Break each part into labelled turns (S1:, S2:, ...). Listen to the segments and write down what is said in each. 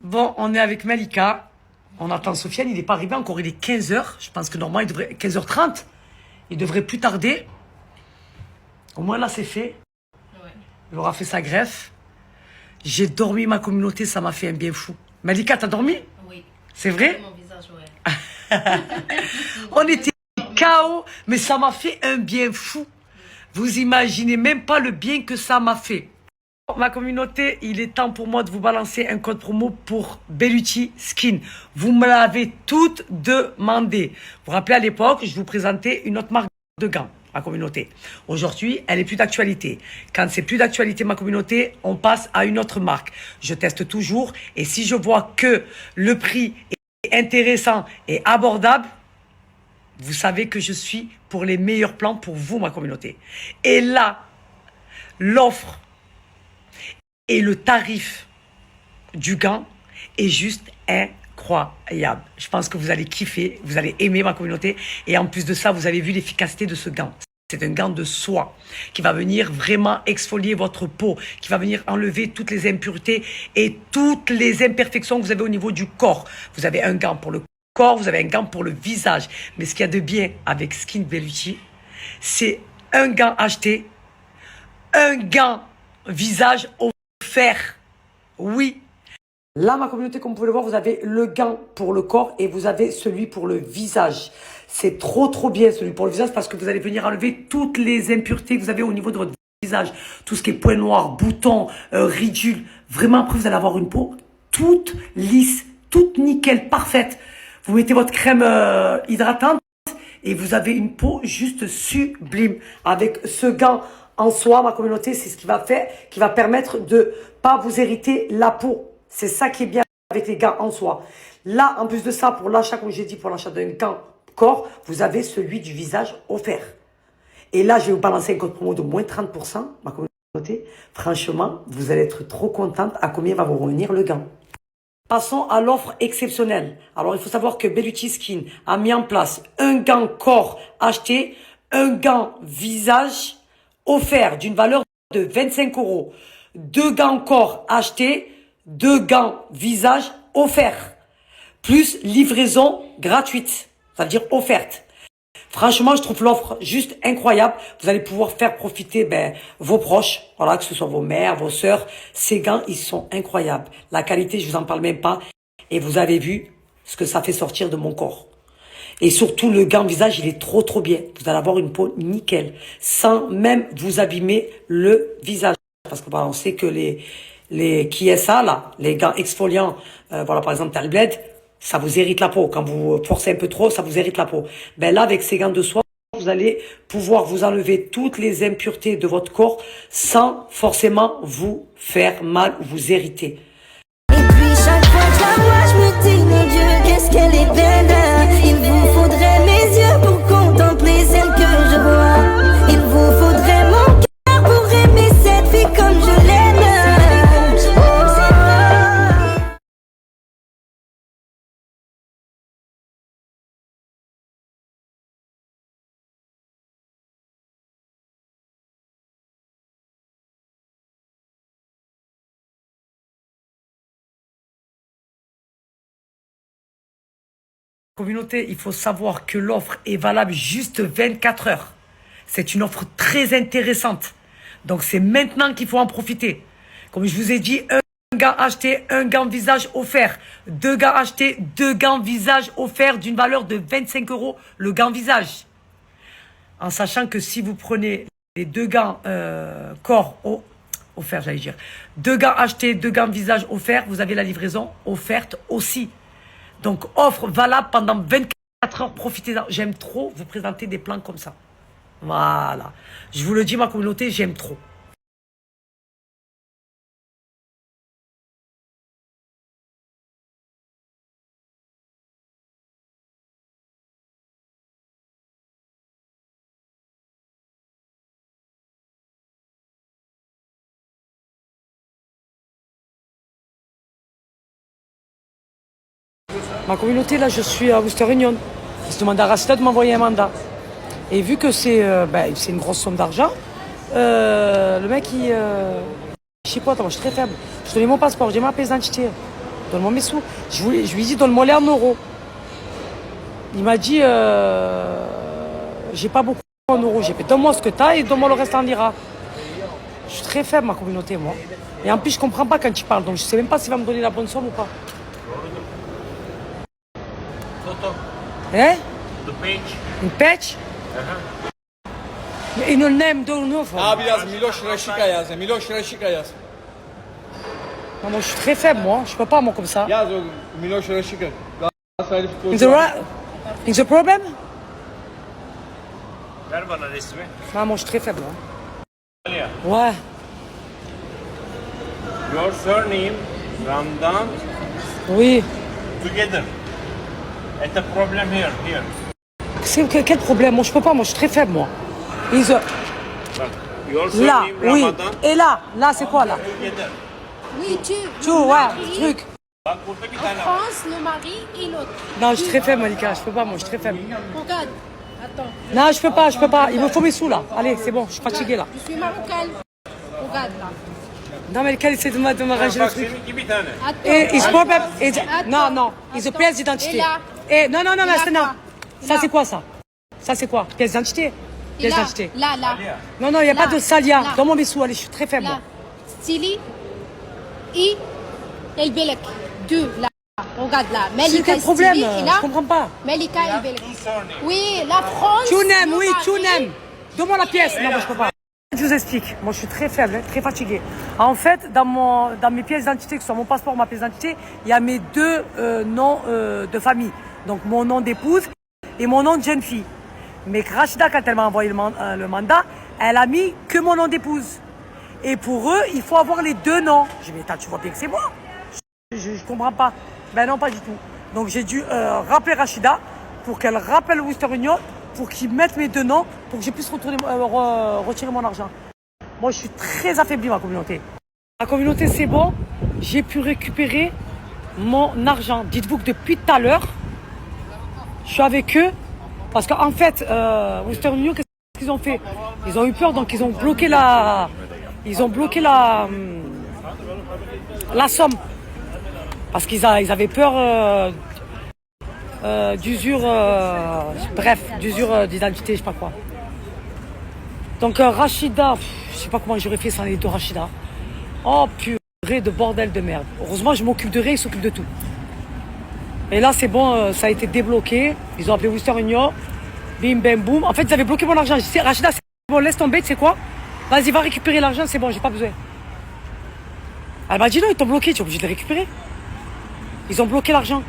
S1: Bon, on est avec Malika. On attend Sofiane, il n'est pas arrivé encore, il est 15h. Je pense que normalement, il devrait 15h30. Il devrait plus tarder. Au moins là, c'est fait.
S2: Ouais.
S1: Il aura fait sa greffe. J'ai dormi ma communauté, ça m'a fait un bien fou. Malika, t'as dormi?
S2: Oui.
S1: C'est vrai?
S2: Mon visage, ouais.
S1: On était KO, mais ça m'a fait un bien fou. Vous imaginez même pas le bien que ça m'a fait. Ma communauté, il est temps pour moi de vous balancer un code promo pour Bellucci Skin. Vous me l'avez toutes demandé. Vous vous rappelez à l'époque, je vous présentais une autre marque de gants, ma communauté. Aujourd'hui, elle est plus d'actualité. Quand c'est plus d'actualité, ma communauté, on passe à une autre marque. Je teste toujours et si je vois que le prix est intéressant et abordable, vous savez que je suis pour les meilleurs plans pour vous, ma communauté. Et là, l'offre et le tarif du gant est juste incroyable. Je pense que vous allez kiffer, vous allez aimer ma communauté. Et en plus de ça, vous avez vu l'efficacité de ce gant. C'est un gant de soie qui va venir vraiment exfolier votre peau, qui va venir enlever toutes les impuretés et toutes les imperfections que vous avez au niveau du corps. Vous avez un gant pour le corps, vous avez un gant pour le visage. Mais ce qu'il y a de bien avec Skin Bellucci, c'est un gant acheté, un gant visage offert. Oui. Là, ma communauté, comme vous pouvez le voir, vous avez le gant pour le corps et vous avez celui pour le visage. C'est trop bien celui pour le visage parce que vous allez venir enlever toutes les impuretés que vous avez au niveau de votre visage. Tout ce qui est points noirs, boutons, ridules. Vraiment, après, vous allez avoir une peau toute lisse, toute nickel, parfaite. Vous mettez votre crème hydratante et vous avez une peau juste sublime. Avec ce gant en soie, ma communauté, c'est ce qui va faire, qui va permettre de pas vous irriter la peau. C'est ça qui est bien avec les gants en soie. Là, en plus de ça, pour l'achat, comme j'ai dit, pour l'achat d'un gant corps, vous avez celui du visage offert. Et là, je vais vous balancer un code promo de moins 30%, ma communauté. Franchement, vous allez être trop contente à combien va vous revenir le gant. Passons à l'offre exceptionnelle. Alors, il faut savoir que Bellucci Skin a mis en place un gant corps acheté, un gant visage offert d'une valeur de 25 €. 2 gants corps achetés, 2 gants visage offerts. Plus livraison gratuite. Ça veut dire offerte. Franchement, je trouve l'offre juste incroyable. Vous allez pouvoir faire profiter vos proches, voilà, que ce soit vos mères, vos sœurs. Ces gants, ils sont incroyables. La qualité, je vous en parle même pas. Et vous avez vu ce que ça fait sortir de mon corps. Et surtout, le gant visage, il est trop bien. Vous allez avoir une peau nickel, sans même vous abîmer le visage. Parce que on sait que les KSA, là, les gants exfoliants, voilà, par exemple, Talbled, ça vous irrite la peau. Quand vous forcez un peu trop, ça vous irrite la peau. Ben là, avec ces gants de soie, vous allez pouvoir vous enlever toutes les impuretés de votre corps sans forcément vous faire mal ou vous irriter.
S3: Et puis chaque fois que je la vois, je me dis, mon Dieu, qu'est-ce qu'elle est belle. Il vous faudrait mes yeux pour contempler celle que je vois. Il vous faudrait mon cœur pour aimer cette fille comme je l'aime.
S1: Communauté, il faut savoir que l'offre est valable juste 24 heures. C'est une offre très intéressante. Donc c'est maintenant qu'il faut en profiter. Comme je vous ai dit, un gant acheté, un gant visage offert. 2 gants achetés, 2 gants visage offerts d'une valeur de 25 € le gant visage. En sachant que si vous prenez les 2 gants corps offerts, j'allais dire. 2 gants achetés, 2 gants visage offerts, vous avez la livraison offerte aussi. Donc, offre valable pendant 24 heures. Profitez-en. J'aime trop vous présenter des plans comme ça. Voilà. Je vous le dis, ma communauté, j'aime trop. Ma communauté, là, je suis à Western Union. Je demande à Rasta de m'envoyer un mandat. Et vu que c'est une grosse somme d'argent, le mec, je sais pas, attends, je suis très faible. Je donnais mon passeport, j'ai ma pièce d'identité. Donne-moi mes sous. Je lui ai dit, donne-moi les en euros. Il m'a dit, j'ai pas beaucoup en euros. J'ai fait, donne-moi ce que t'as et donne-moi le reste en lira. Je suis très faible, ma communauté, moi. Et en plus, je comprends pas quand tu parles. Donc, je sais même pas s'il va me donner la bonne somme ou pas. Hein? Une patch? Mais une name don't know.
S2: Abi yaz, Miloš Rašika yaz. Miloš Rašika yaz.
S1: Non, moi, je suis très faible, moi. Je peux pas, moi, comme ça.
S2: Yaz o Miloš Rašika. Galatasaraylı
S1: Is
S2: futbolcu.
S1: the problem?
S4: Ver bana resmi.
S1: Non, moi, je suis très faible, moi.
S4: Aliya,
S1: Ouais.
S4: your surname, Ramdan,
S1: Oui.
S4: together. It's a problem here.
S1: Quel problème? Moi, je peux pas, moi, je suis très faible, moi.
S4: Bak, your
S1: Là,
S4: surname,
S1: oui.
S4: Ramadan,
S1: Et là, c'est quoi, là?
S4: together.
S5: Oui,
S1: Tu ouais, truc.
S4: Bak burada bir
S5: En
S4: tane var.
S5: France, le mari et l'autre.
S1: Non, je suis très faible, Malika. Je peux pas, moi, je suis très faible.
S5: Regarde. Attends.
S1: Non, je peux pas. Il me faut mes sous, là. Allez, c'est bon, je suis fatiguée, là.
S5: Je suis marocaine. Regarde là.
S1: Non, Malika, essaie de m'arranger le
S4: Bak
S1: truc.
S4: seninki bir tane.
S5: Attends.
S1: Et is problem.
S5: Attends.
S1: Non, ils ont
S5: Attends.
S1: pièce d'identité.
S5: Et là.
S1: Et non,
S5: Et là,
S1: maintenant.
S5: quoi?
S1: Ça,
S5: Là.
S1: c'est quoi, ça? Ça, c'est quoi? Pièce d'identité?
S5: Et
S1: Pièce
S5: là,
S1: d'identité.
S5: là.
S1: Non, il n'y a
S5: Là.
S1: pas de salia.
S5: Là.
S1: Donne-moi mes sous, allez, je suis très faible,
S5: Là.
S1: moi.
S5: Stili. Et El Belek. Deux là. Regarde là.
S1: C'est
S5: Melika
S1: quel problème?
S5: Stili, et
S1: Je
S5: là.
S1: comprends pas.
S5: Melika El Belek.
S4: Two surname.
S5: Oui, la France.
S1: Tunem,
S5: le
S1: oui,
S5: mari.
S1: Tunem. Donne-moi la pièce. Non, moi, je peux pas. Je vous explique. Moi, je suis très faible, très fatiguée. En fait, dans mes pièces d'identité, que ce soit mon passeport ou ma pièce d'identité, il y a mes deux noms de famille. Donc, mon nom d'épouse et mon nom de jeune fille. Mais Rachida, quand elle m'a envoyé le mandat, elle a mis que mon nom d'épouse. Et pour eux, il faut avoir les deux noms. Je dis, mais attends, tu vois bien que c'est moi. Je comprends pas. Ben non, pas du tout. Donc, j'ai dû rappeler Rachida pour qu'elle rappelle Western Union pour qu'ils mettent mes deux noms pour que je puisse retirer mon argent. Moi, je suis très affaiblie, ma communauté. La communauté, c'est bon. J'ai pu récupérer mon argent. Dites-vous que depuis tout à l'heure, je suis avec eux. Parce qu'en fait, Western Union, qu'est-ce qu'ils ont fait? Ils ont eu peur, donc ils ont bloqué la somme. Parce qu'ils avaient peur d'usure, d'usure d'identité, je sais pas quoi. Donc Rachida, je sais pas comment j'aurais fait sans les deux Rachida. Oh purée de bordel de merde. Heureusement, je m'occupe de rien, ils s'occupent de tout. Et là, c'est bon, ça a été débloqué. Ils ont appelé Western Union. Bim, bam, boum. En fait, ils avaient bloqué mon argent. Je dis, Rachida, c'est bon, laisse tomber, tu sais quoi? Vas-y, va récupérer l'argent, c'est bon, j'ai pas besoin. Elle m'a dit non, ils t'ont bloqué, tu es obligé de le récupérer. Ils ont bloqué l'argent.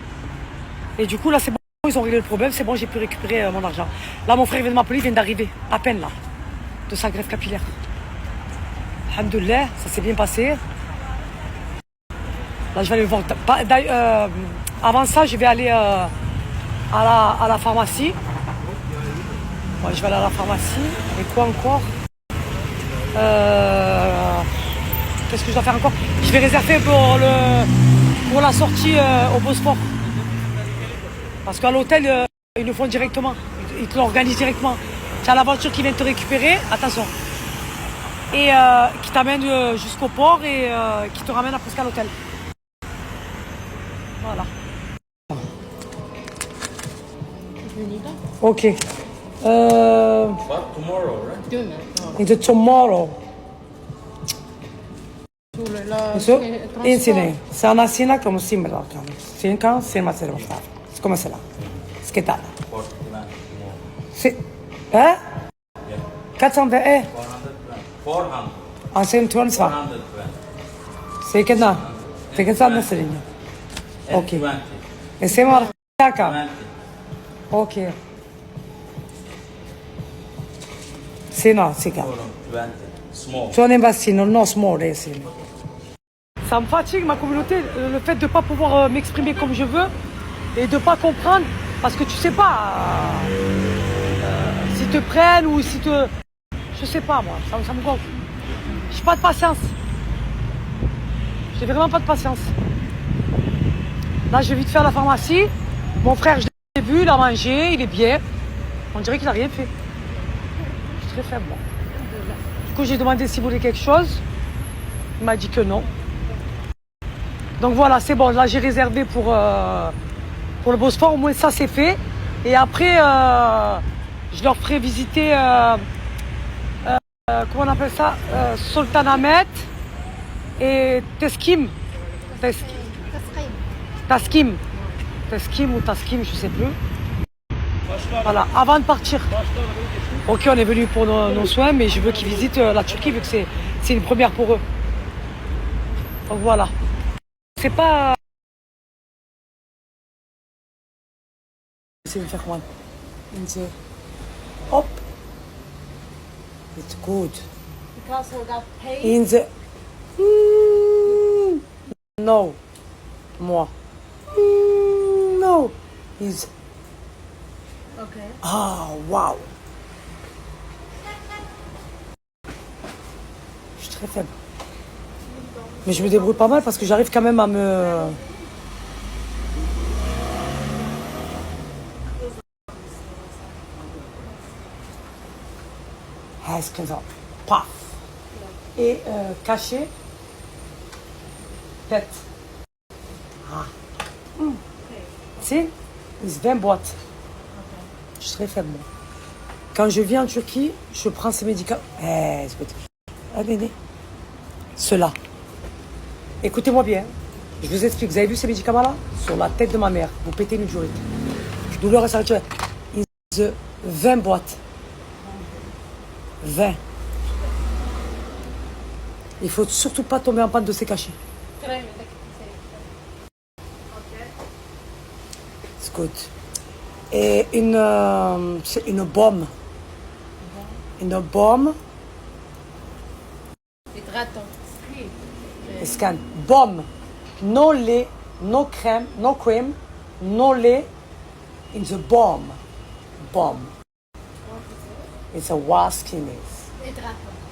S1: Et du coup, là, c'est bon, ils ont réglé le problème, c'est bon, j'ai pu récupérer mon argent. Là, mon frère vient de m'appeler, il vient d'arriver, à peine là, de sa greffe capillaire. Alhamdoulilah, ça s'est bien passé. Là, je vais aller le voir. Avant ça, je vais aller à la pharmacie. Ouais, je vais aller à la pharmacie. Et quoi encore? Qu'est-ce que je dois faire encore? Je vais réserver pour la sortie au Bosphore. Parce qu'à l'hôtel, ils le font directement. Ils te l'organisent directement. Tu as la voiture qui vient te récupérer, attention. Et qui t'amène jusqu'au port et qui te ramène après à l'hôtel. Voilà. Ok.
S4: Tomorrow, right?
S5: Demain.
S1: It's tomorrow.
S5: Sur
S1: Insieme, se una cena come sembra, finché sembra essere una stata. Come se la? Schettata. Sì. 400
S6: 400.
S1: Ancien 120. C'est que non. C'est que ça, c'est rien. Ok.
S6: 20.
S1: Et c'est mort. D'accord.
S6: 20.
S1: Ok. C'est non, c'est que.
S6: 20. Small.
S1: Tu en es bassino, non small, c'est. Ça me fatigue, ma communauté, le fait de ne pas pouvoir m'exprimer comme je veux et de ne pas comprendre, parce que tu sais pas s'ils te prennent ou si te... Je sais pas, moi, ça me gonfle. J'ai pas de patience. J'ai vraiment pas de patience. Là, je vais vite faire la pharmacie. Mon frère, je l'ai vu, il a mangé, il est bien. On dirait qu'il n'a rien fait. Je suis très faible, moi. Du coup, j'ai demandé s'il voulait quelque chose. Il m'a dit que non. Donc voilà, c'est bon. Là, j'ai réservé pour le Bosphore. Au moins, ça, c'est fait. Et après, je leur ferai visiter, comment on appelle ça, Sultanahmet et Teskim. Taskim, ou Taskim, je sais plus. Voilà, avant de partir. Ok, on est venu pour nos soins, mais je veux qu'ils visitent la Turquie vu que c'est une première pour eux. Donc voilà. C'est pas... Essayez de faire comment? Hop. It's good.
S5: Because we got paid.
S1: In the... No. Moi. No. Is...
S5: Okay.
S1: Ah, wow. Je suis très faible. Mais je me débrouille pas mal parce que j'arrive quand même à me... Ah, c'est comme ça. Paf. Et caché. Tête. Ah. C'est 20 boîtes. Je suis très faible, moi. Quand je viens en Turquie, je prends ces médicaments. C'est petit. Ah, Néné. Ceux-là. Écoutez-moi bien. Je vous explique. Vous avez vu ces médicaments-là? Sur la tête de ma mère. Vous pétez une durite. Douleur et ça. 20 boîtes. 20. Il faut surtout pas tomber en panne de ces cachets. C'est good. Et c'est une baume. Une baume.
S5: Hydratant.
S1: Scan. Baume. No lait, no crème, no lait. In the balm. Balm. It's a waskiness.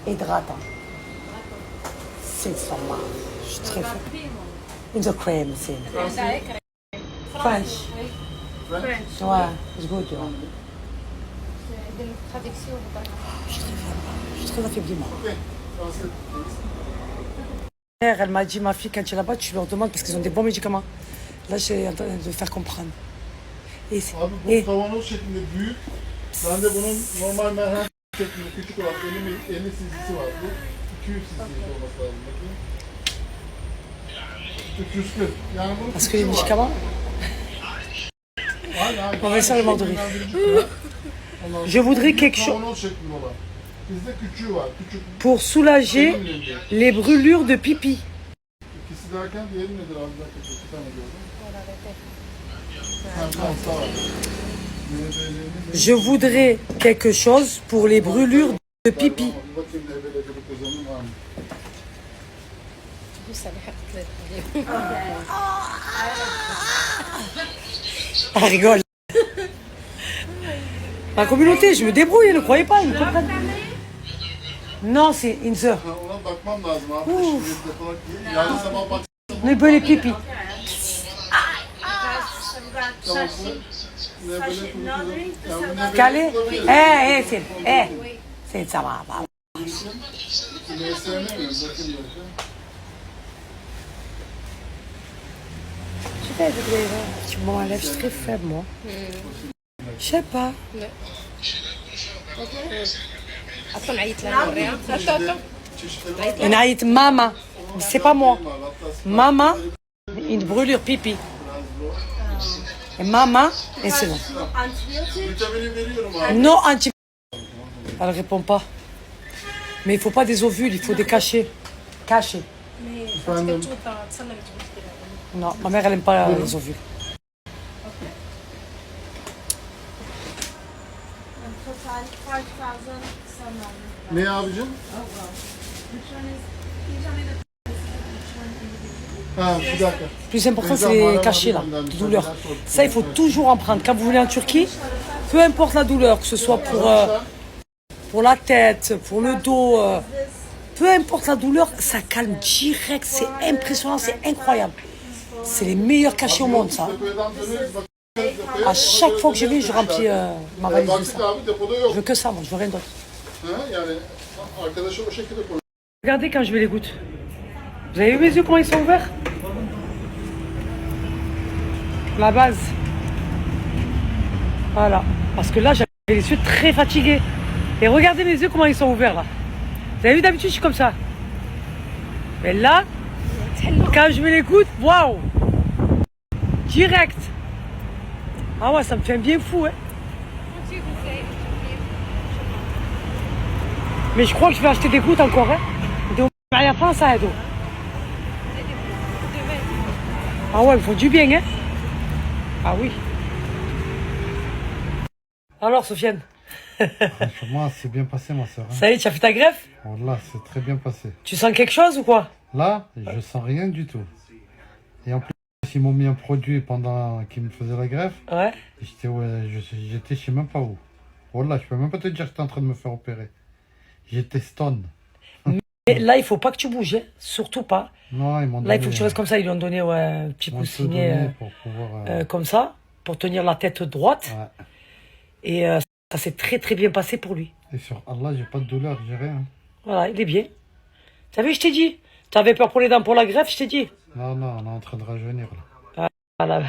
S1: Hydratant. C'est ça, je suis très faible. In the cream, c'est. French. Ouais, it's good. Yeah. Je suis très affaiblie, moi. Elle m'a dit, ma fille, quand tu es là-bas, tu leur demandes parce qu'ils ont des bons médicaments. Là, j'ai en train de faire comprendre.
S7: Abi bu kavanoz şeklinde büyük. Bende bunun normal merhem şeklinde küçük olan 50 cc'si var. Bu 200 cc olması lazım. Bakayım. 340. Yani bunun
S1: Parce que les médicaments,
S7: Aynen.
S1: on va essayer de m'endormir.
S7: Ondan
S1: Je voudrais quelque chose
S7: kavanoz şeklinde olan. Bizde küçüğü var. Küçük.
S1: pour soulager les brûlures de pipi.
S7: İkisi derken diğeri nedir abi? Bir dakika, iki tane gördüm. Tamam, sağ ol.
S1: Je voudrais quelque chose pour les brûlures de pipi.
S7: Bir bakayım devreyle bir kazanım var mı?
S1: Elle rigole. Ma communauté, je me débrouille, ne croyez pas, ils me comprennent. Non, c'est une sœur.
S7: Ha, ona bakmam lazım abi. Şimdi depolar yarın sabah bak.
S1: Ne böyle pipi.
S7: Tamam bu. Ne böyle kurtulur. Ya bu ne
S1: Calé? C'est ça va.
S7: Ne sevmiyorum. Bakın bakın.
S1: Je sais pas, bon, je suis très faible, moi. Je sais pas.
S5: اصلا عيط لها نوريها
S1: Une haït, maman. C'est pas moi. Maman, une brûlure pipi. Et maman, et c'est non.
S7: Vitamini veriyorum abi.
S1: Non, elle répond pas. Mais il faut pas des ovules, il faut des cachets. Cachets.
S7: Efendim.
S1: Non, ma mère, elle aime pas les ovules.
S7: Ne abicim? Ha bir dakika.
S1: Plus important, c'est les cachets, là, de douleur. Ça, il faut toujours en prendre. Quand vous venez en Turquie, peu importe la douleur, que ce soit pour la tête, pour le dos, peu importe la douleur, ça calme direct. C'est impressionnant, c'est incroyable. C'est les meilleurs cachets au monde, ça.
S7: Depodan döneriz bak.
S1: À chaque fois que je viens, je remplis ma valise de
S7: Baktık
S1: ça.
S7: abi depoda
S1: Je
S7: yok.
S1: veux que ça, moi, je veux rien d'autre.
S7: Ha, yani arkadaşı o şekilde koyuyor.
S1: Regardez quand je mets les gouttes. Vous avez vu mes yeux, comment ils sont ouverts? La base. Voilà. Parce que là, j'avais les yeux très fatigués. Et regardez mes yeux comment ils sont ouverts là. Vous avez vu, d'habitude, je suis comme ça. Mais là, quand je me l'écoute, waouh! Direct. Ah ouais, ça me fait un bien fou, hein. Mais je crois que je vais acheter des gouttes encore, hein. À la fin, ça aide. Ah ouais, il faut du bien, hein. Ah oui. Alors, Sofiane?
S7: Franchement, c'est bien passé, ma soeur.
S1: Ça y est, tu as fait ta greffe?
S7: Voilà, c'est très bien passé.
S1: Tu sens quelque chose ou quoi?
S7: Là, je sens rien du tout. Et en plus, ils m'ont mis un produit pendant qu'ils me faisaient la greffe.
S1: Ouais.
S7: J'étais je sais même pas où. Voilà, je peux même pas te dire que j'étais en train de me faire opérer. J'étais stone.
S1: Et là, il faut pas que tu bouges, hein. Surtout pas.
S7: Non, ils m'ont donné...
S1: Là, il faut que tu restes comme ça. Ils lui ont donné ouais, un petit
S7: ils m'ont tout
S1: coussinet
S7: donné pour pouvoir...
S1: comme ça, pour tenir la tête droite.
S7: Ouais.
S1: Et ça s'est très très bien passé pour lui.
S7: Et sur Allah, j'ai pas de douleur, j'ai rien.
S1: Voilà, il est bien. T'as vu, je t'ai dit. T'avais peur pour les dents pour la greffe, je t'ai dit.
S7: Non, non, on est en train de rajeunir là.
S1: Voilà.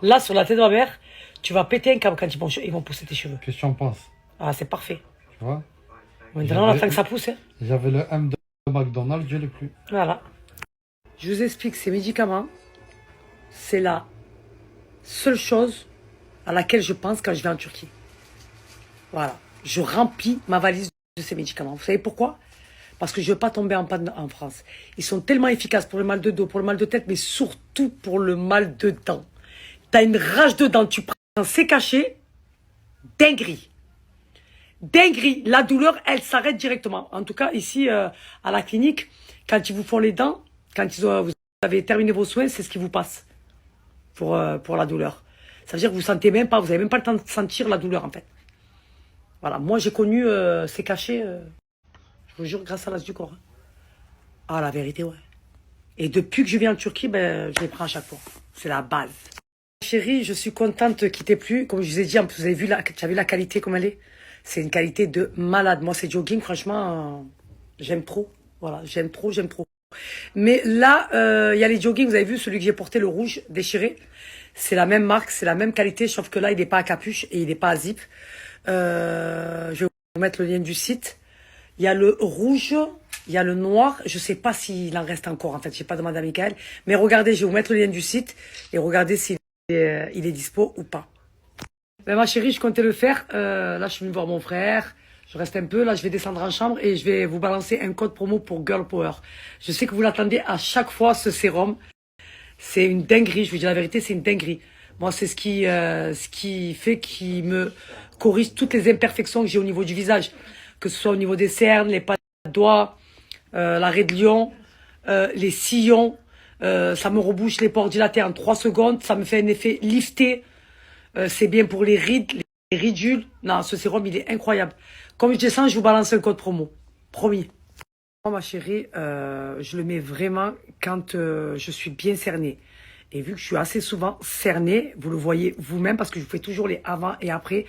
S1: Là, sur la tête de ma mère, tu vas péter un câble quand ils vont pousser tes cheveux.
S7: Qu'est-ce que tu en penses?
S1: Ah, c'est parfait.
S7: Tu vois?
S1: Maintenant, on attend que ça pousse. Hein.
S7: J'avais le M de McDonald's, je l'ai plus.
S1: Voilà. Je vous explique, ces médicaments, c'est la seule chose à laquelle je pense quand je vais en Turquie. Voilà. Je remplis ma valise de ces médicaments. Vous savez pourquoi? Parce que je ne veux pas tomber en panne en France. Ils sont tellement efficaces pour le mal de dos, pour le mal de tête, mais surtout pour le mal de dents. Tu as une rage de dents, tu prends c'est caché, dinguerie. Dinguerie. La douleur, elle s'arrête directement. En tout cas, ici, à la clinique, quand ils vous font les dents, quand vous avez terminé vos soins, c'est ce qui vous passe pour la douleur. Ça veut dire que vous ne sentez même pas, vous n'avez même pas le temps de sentir la douleur, en fait. Voilà, moi j'ai connu ces cachets, je vous jure, grâce à l'as du corps. Ah, la vérité, ouais. Et depuis que je viens en Turquie, ben, je les prends à chaque fois. C'est la base. Chérie, je suis contente qu'il t'ait plu. Comme je vous ai dit, vous avez vu la qualité comme elle est. C'est une qualité de malade. Moi, c'est jogging, franchement, j'aime trop. Voilà, j'aime trop, j'aime trop. Mais là, il y a les jogging, vous avez vu, celui que j'ai porté, le rouge déchiré. C'est la même marque, c'est la même qualité, sauf que là, il n'est pas à capuche et il n'est pas à zip. Je vais vous mettre le lien du site. Il y a le rouge, il y a le noir. Je sais pas s'il en reste encore, en fait. J'ai pas demandé à Michael. Mais regardez, je vais vous mettre le lien du site et regardez s'il est dispo ou pas. Ben, ma chérie, je comptais le faire. Là, je suis venue voir mon frère. Je reste un peu. Là, je vais descendre en chambre et je vais vous balancer un code promo pour Girl Power. Je sais que vous l'attendez à chaque fois, ce sérum. C'est une dinguerie. Je vous dis la vérité, c'est une dinguerie. Moi, c'est ce qui fait qu'il me corrige toutes les imperfections que j'ai au niveau du visage. Que ce soit au niveau des cernes, les pas de doigts, l'arrêt de lion, les sillons. Ça me rebouche les pores dilatés en 3 secondes. Ça me fait un effet lifté. C'est bien pour les rides, les ridules. Non, ce sérum, il est incroyable. Comme je descends, je vous balance un code promo. Promis. Moi, ma chérie, je le mets vraiment quand je suis bien cernée. Et vu que je suis assez souvent cernée, vous le voyez vous-même parce que je vous fais toujours les avant et après.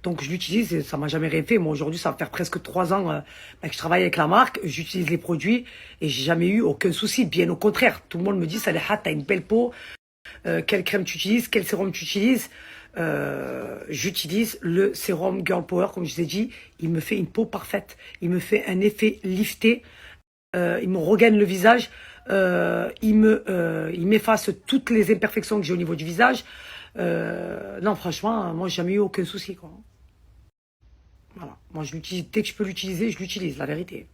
S1: Donc je l'utilise et ça m'a jamais rien fait. Moi aujourd'hui, ça va faire presque 3 ans que je travaille avec la marque. J'utilise les produits et j'ai jamais eu aucun souci. Bien au contraire, tout le monde me dit Saleha, t'as une belle peau. Quelle crème tu utilises, quel sérum tu utilises. J'utilise le sérum Girl Power, comme je vous ai dit. Il me fait une peau parfaite. Il me fait un effet lifté. Il me regaine le visage. Il m'efface toutes les imperfections que j'ai au niveau du visage. Non, franchement, moi, j'ai jamais eu aucun souci, quoi. Voilà. Moi, je l'utilise. Dès que je peux l'utiliser, je l'utilise, la vérité.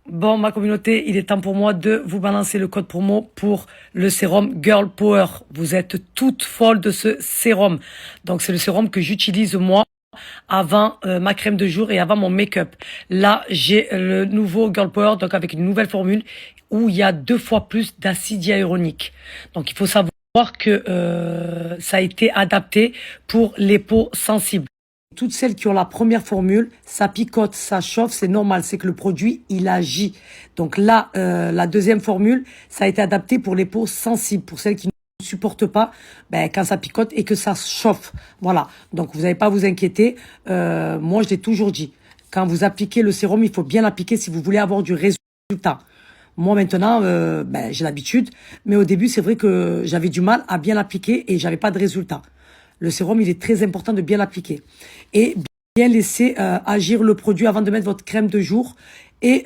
S1: Bon, ma communauté, il est temps pour moi de vous balancer le code promo pour le sérum Girl Power. Vous êtes toutes folles de ce sérum. Donc, c'est le sérum que j'utilise, moi, avant ma crème de jour et avant mon make-up. Là, j'ai le nouveau Girl Power, donc avec une nouvelle formule où il y a 2 fois plus d'acide hyaluronique. Donc, il faut savoir que ça a été adapté pour les peaux sensibles. Toutes celles qui ont la première formule, ça picote, ça chauffe, c'est normal, c'est que le produit, il agit. Donc là, la deuxième formule, ça a été adapté pour les peaux sensibles, pour celles qui ne supportent pas quand ça picote et que ça chauffe. Voilà, donc vous n'avez pas à vous inquiéter. Moi, je l'ai toujours dit, quand vous appliquez le sérum, il faut bien l'appliquer si vous voulez avoir du résultat. Moi, maintenant, j'ai l'habitude. Mais au début, c'est vrai que j'avais du mal à bien l'appliquer et j'avais pas de résultat. Le sérum, il est très important de bien l'appliquer. Et bien laisser agir le produit avant de mettre votre crème de jour et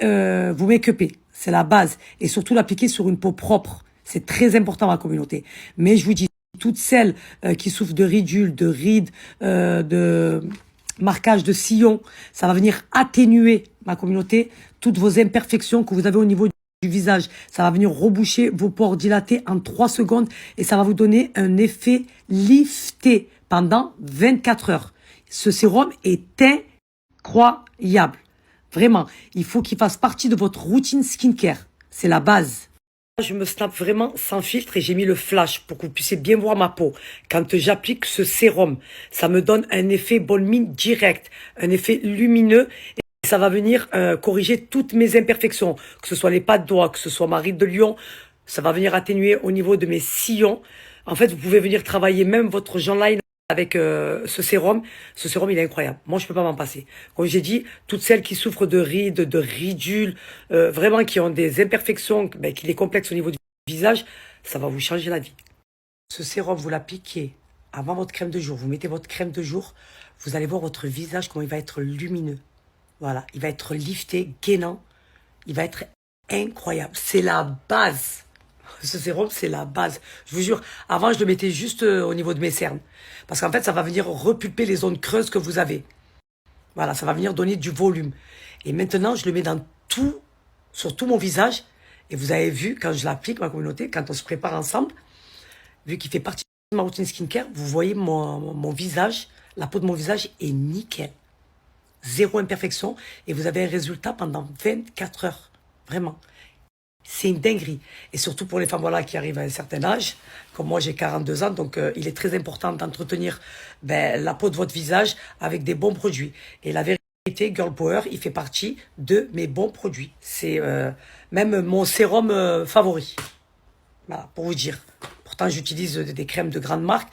S1: vous make-upez. C'est la base. Et surtout l'appliquer sur une peau propre. C'est très important dans la communauté. Mais je vous dis, toutes celles qui souffrent de ridules, de rides, de marquage de sillons, ça va venir atténuer, ma communauté, toutes vos imperfections que vous avez au niveau du visage. Ça va venir reboucher vos pores dilatés en 3 secondes et ça va vous donner un effet lifté pendant 24 heures. Ce sérum est incroyable. Vraiment, il faut qu'il fasse partie de votre routine skincare. C'est la base. Je me snap vraiment sans filtre et j'ai mis le flash pour que vous puissiez bien voir ma peau. Quand j'applique ce sérum, ça me donne un effet baume direct, un effet lumineux et ça va venir corriger toutes mes imperfections, que ce soit les pas de doigts, que ce soit ma ride de lion, ça va venir atténuer au niveau de mes sillons. En fait, vous pouvez venir travailler même votre jawline avec ce sérum. Ce sérum, il est incroyable. Moi, je peux pas m'en passer. Comme j'ai dit, toutes celles qui souffrent de rides, de ridules, vraiment qui ont des imperfections, qui les complexent au niveau du visage, ça va vous changer la vie. Ce sérum, vous l'appliquez avant votre crème de jour. Vous mettez votre crème de jour, vous allez voir votre visage, comment il va être lumineux. Voilà, il va être lifté, gainant. Il va être incroyable. C'est la base. Ce sérum, c'est la base. Je vous jure, avant, je le mettais juste au niveau de mes cernes. Parce qu'en fait, ça va venir repulper les zones creuses que vous avez. Voilà, ça va venir donner du volume. Et maintenant, je le mets dans tout, sur tout mon visage. Et vous avez vu, quand je l'applique, ma communauté, quand on se prépare ensemble, vu qu'il fait partie de ma routine skincare, vous voyez mon visage, la peau de mon visage est nickel. 0 imperfection. Et vous avez un résultat pendant 24 heures. Vraiment. C'est une dinguerie. Et surtout pour les femmes qui arrivent à un certain âge, comme moi j'ai 42 ans, donc il est très important d'entretenir la peau de votre visage avec des bons produits. Et la vérité, Girl Power, il fait partie de mes bons produits. C'est même mon sérum favori. Voilà, pour vous dire. Pourtant, j'utilise des crèmes de grande marque,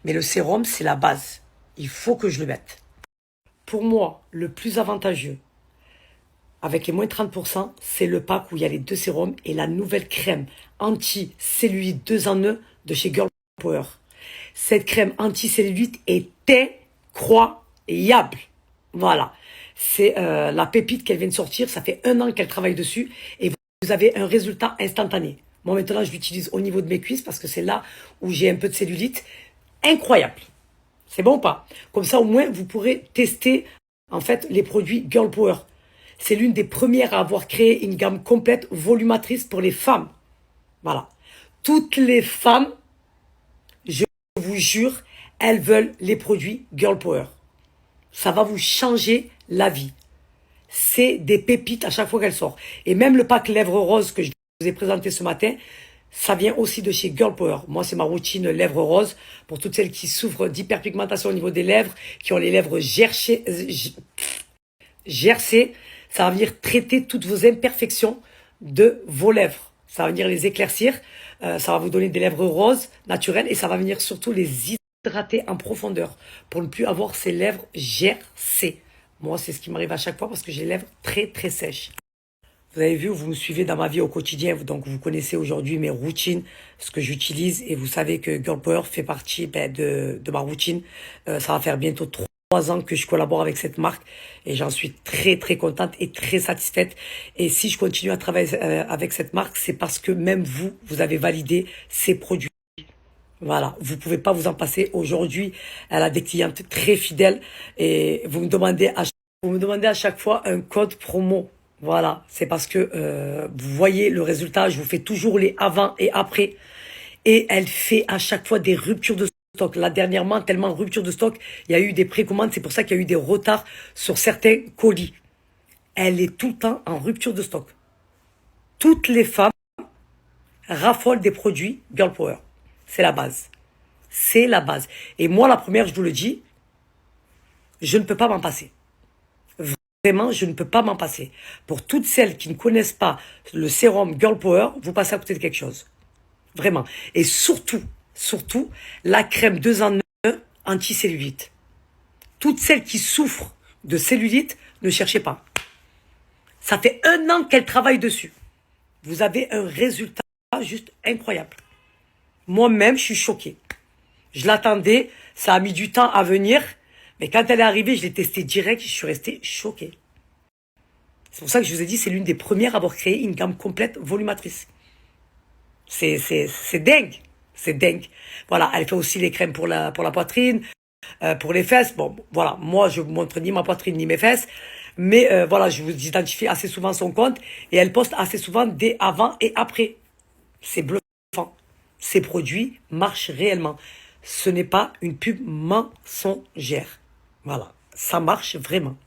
S1: mais le sérum, c'est la base. Il faut que je le mette. Pour moi, le plus avantageux, avec les moins 30%, c'est le pack où il y a les 2 sérums et la nouvelle crème anti-cellulite 2 en 1 de chez Girl Power. Cette crème anti-cellulite est incroyable. Voilà. C'est la pépite qu'elle vient de sortir. Ça fait 1 an qu'elle travaille dessus et vous avez un résultat instantané. Moi, maintenant, je l'utilise au niveau de mes cuisses parce que c'est là où j'ai un peu de cellulite. Incroyable. C'est bon ou pas? Comme ça, au moins, vous pourrez tester en fait les produits Girl Power. C'est l'une des premières à avoir créé une gamme complète volumatrice pour les femmes. Voilà. Toutes les femmes, je vous jure, elles veulent les produits Girl Power. Ça va vous changer la vie. C'est des pépites à chaque fois qu'elles sortent. Et même le pack lèvres roses que je vous ai présenté ce matin, ça vient aussi de chez Girl Power. Moi, c'est ma routine lèvres roses pour toutes celles qui souffrent d'hyperpigmentation au niveau des lèvres, qui ont les lèvres gercées. Ça va venir traiter toutes vos imperfections de vos lèvres. Ça va venir les éclaircir. Ça va vous donner des lèvres roses, naturelles. Et ça va venir surtout les hydrater en profondeur pour ne plus avoir ces lèvres gercées. Moi, c'est ce qui m'arrive à chaque fois parce que j'ai les lèvres très, très sèches. Vous avez vu, vous me suivez dans ma vie au quotidien. Donc, vous connaissez aujourd'hui mes routines, ce que j'utilise. Et vous savez que Girl Power fait partie de ma routine. Ça va faire bientôt 3 ans que je collabore avec cette marque et j'en suis très très contente et très satisfaite. Et si je continue à travailler avec cette marque, c'est parce que même vous avez validé ces produits. Voilà, vous pouvez pas vous en passer. Aujourd'hui, elle a des clientes très fidèles et vous me demandez à chaque fois un code promo. Voilà, c'est parce que vous voyez le résultat. Je vous fais toujours les avant et après et elle fait à chaque fois des ruptures de stock. Là, dernièrement, tellement rupture de stock, il y a eu des précommandes. C'est pour ça qu'il y a eu des retards sur certains colis. Elle est tout le temps en rupture de stock. Toutes les femmes raffolent des produits Girl Power. C'est la base. C'est la base. Et moi, la première, je vous le dis, je ne peux pas m'en passer. Vraiment, je ne peux pas m'en passer. Pour toutes celles qui ne connaissent pas le sérum Girl Power, vous passez à côté de quelque chose. Vraiment. Et surtout, la crème 2 en 1 anti-cellulite. Toutes celles qui souffrent de cellulite, ne cherchez pas. Ça fait 1 an qu'elle travaille dessus. Vous avez un résultat juste incroyable. Moi-même, je suis choquée. Je l'attendais, ça a mis du temps à venir, mais quand elle est arrivée, je l'ai testée direct, je suis restée choquée. C'est pour ça que je vous ai dit, c'est l'une des premières à avoir créé une gamme complète volumatrice. C'est dingue. C'est dingue. Voilà, elle fait aussi les crèmes pour la poitrine, pour les fesses. Bon, voilà, moi, je vous montre ni ma poitrine ni mes fesses. Mais voilà, je vous identifie assez souvent son compte. Et elle poste assez souvent des avant et après. C'est bluffant. Ces produits marchent réellement. Ce n'est pas une pub mensongère. Voilà, ça marche vraiment.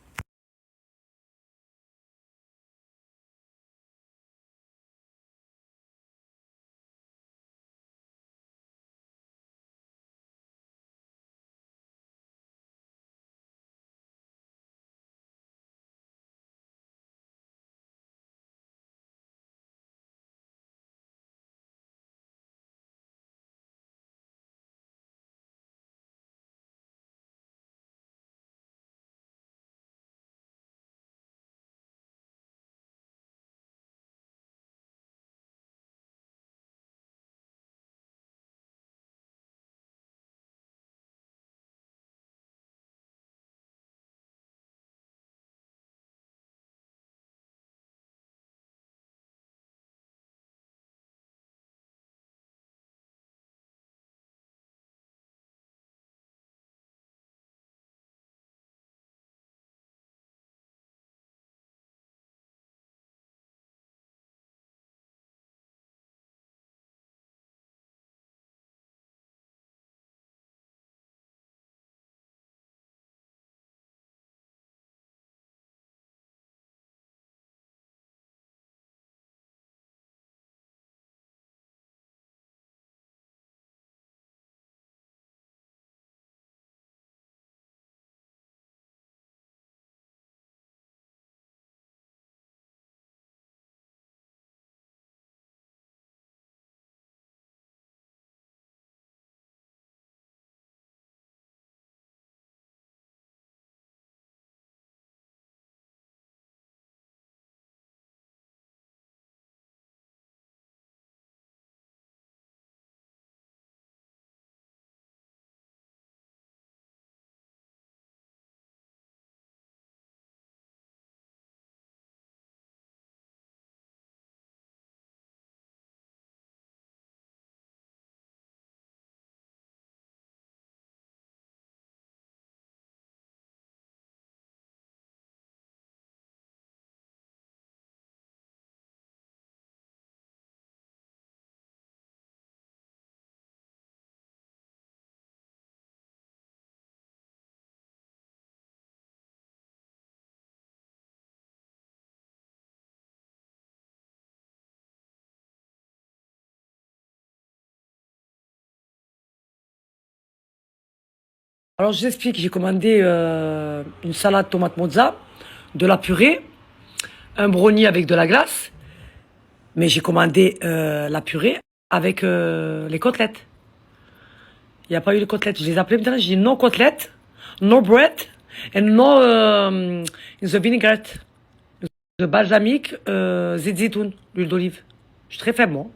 S1: Alors, je vous explique, j'ai commandé une salade tomate mozza, de la purée, un brownie avec de la glace, mais j'ai commandé la purée avec les côtelettes. Il n'y a pas eu les côtelettes. Je les appelais maintenant, j'ai dit no côtelettes, no bread, and no the vinaigrette. Le balsamique, zitoun, l'huile d'olive. Je suis très faible, moi.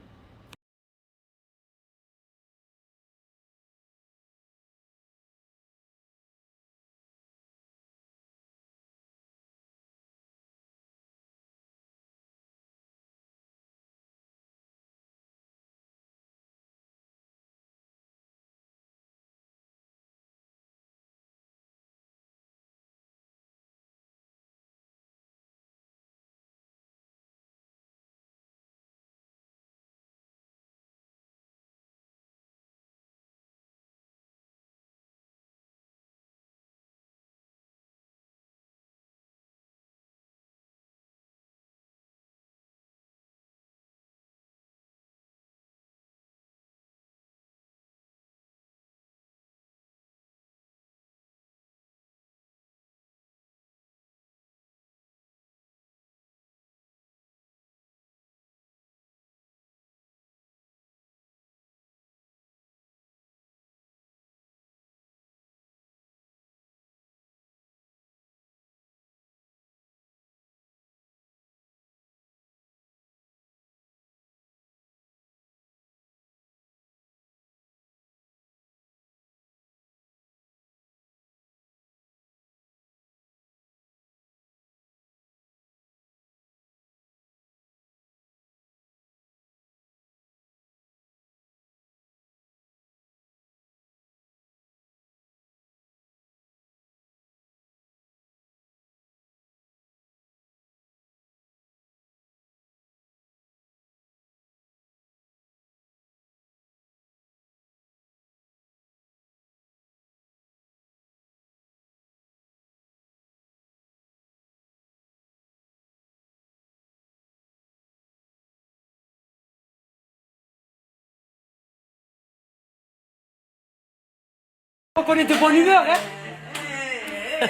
S1: Donc on est de bonne humeur, hein.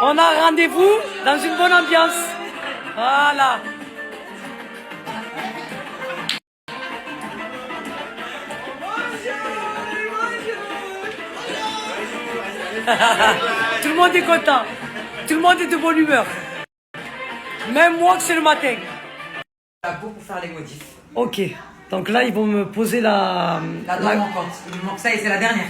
S1: On a rendez-vous dans une bonne ambiance. Voilà. Tout le monde est content. Tout le monde est de bonne humeur. Même moi que c'est le matin.
S8: Pour faire les modifs.
S1: Ok. Donc là, ils vont me poser la...
S8: La dent manquante. Il me manque ça et c'est la dernière.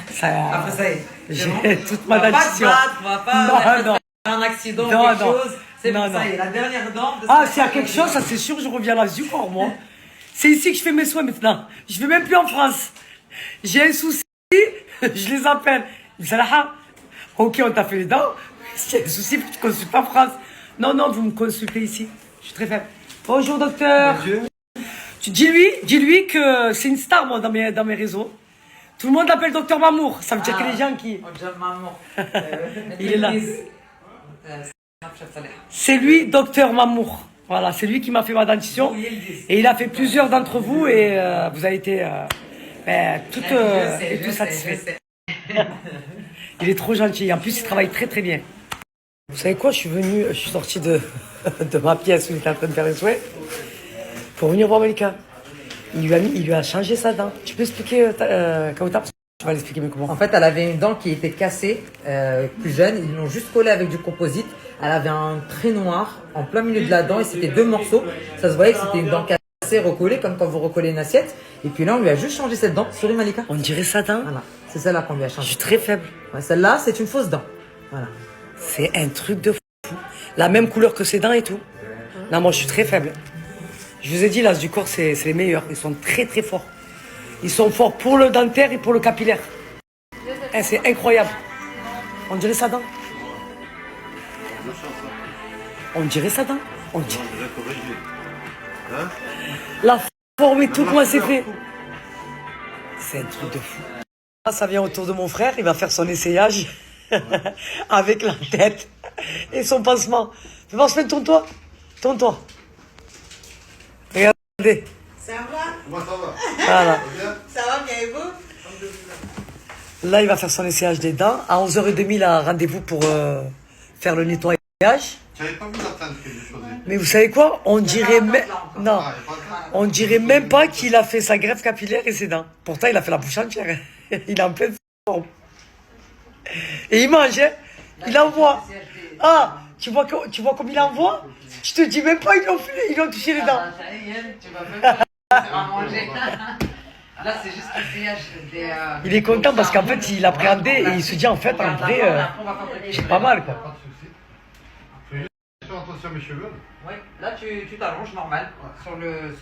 S8: Après ça y est.
S1: J'ai toute ma
S8: On va pas se
S1: dentition.
S8: battre, on va pas
S1: Non.
S8: faire un accident
S1: Non,
S8: ou quelque
S1: non.
S8: chose. C'est
S1: Non,
S8: bon, ça
S1: non.
S8: y est, la dernière dent.
S1: Ah, s'il y a quelque chose, ça c'est sûr, je reviens là du corps, moi. C'est ici que je fais mes soins maintenant. Je vais même plus en France. J'ai un souci, je les appelle. Ils disent, Salah, ok, on t'a fait les dents. S'il y a un souci, tu ne consultes pas en France. Non, non, vous me consultez ici. Je suis très faible. Bonjour, docteur. Dis-lui que c'est une star, moi, dans mes réseaux. Tout le monde l'appelle docteur Mamour. Ça veut dire que les gens qui...
S8: Mamour.
S1: Il est là. C'est lui, docteur Mamour. Voilà, c'est lui qui m'a fait ma dentition. Et il a fait plusieurs d'entre vous et vous avez été tous satisfaits. Il est trop gentil. En plus, il travaille très très bien. Vous savez quoi, je suis sorti de ma pièce où il était en train de faire les soins pour venir voir Malika. Il lui a changé sa dent. Tu peux expliquer, Kauta? Tu vas l'expliquer mais comment?
S8: En fait, elle avait une dent qui était cassée, plus jeune. Ils l'ont juste collée avec du composite. Elle avait un trait noir en plein milieu de la dent et c'était 2 morceaux. Ça se voyait que c'était une dent cassée recollée, comme quand vous recollez une assiette. Et puis là, on lui a juste changé cette dent. Souris, Malika.
S1: On dirait sa dent.
S8: Voilà, c'est celle-là qu'on lui a
S1: Je
S8: changé.
S1: suis très faible.
S8: Ouais, celle-là, c'est une fausse dent. Voilà.
S1: C'est un truc de fou. La même couleur que ses dents et tout. Non, moi je suis très faible. Je vous ai dit, l'as du corps, c'est les meilleurs. Ils sont très très forts. Ils sont forts pour le dentaire et pour le capillaire. Eh, c'est incroyable. On dirait sa dent. On dirait sa dent. On dirait... La forme et tout, comment c'est fait. C'est un truc de fou. Là, ça vient autour de mon frère. Il va faire son essayage avec la tête et son pansement. Fais voir, Sven, tourne-toi. Tourne-toi. Regardez.
S9: Ça va?
S7: Moi, ça va.
S1: Voilà.
S9: Ça va bien et vous?
S1: Là, il va faire son essayage des dents. À 11h30, il a rendez-vous pour faire le nettoyage.
S7: Tu n'avais pas vu la teinte que j'ai choisie?
S1: Mais vous savez quoi? On dirait même... Non. On dirait même pas qu'il a fait sa greffe capillaire et ses dents. Pourtant, il a fait la bouche entière. Il est en pleine forme. Et il mange, hein? Il envoie. Ah, tu vois comme il envoie? Je te dis même pas, ils ont touché les dents.
S8: Tu vas même pas manger. Là, c'est juste l'essayage des...
S1: Il est content parce qu'en fait, il appréhendait et il se dit en fait, en vrai, c'est pas mal, quoi.
S7: Pas de soucis. Je vais juste faire attention à mes cheveux.
S8: Ouais, là, tu t'allonges normal sur le...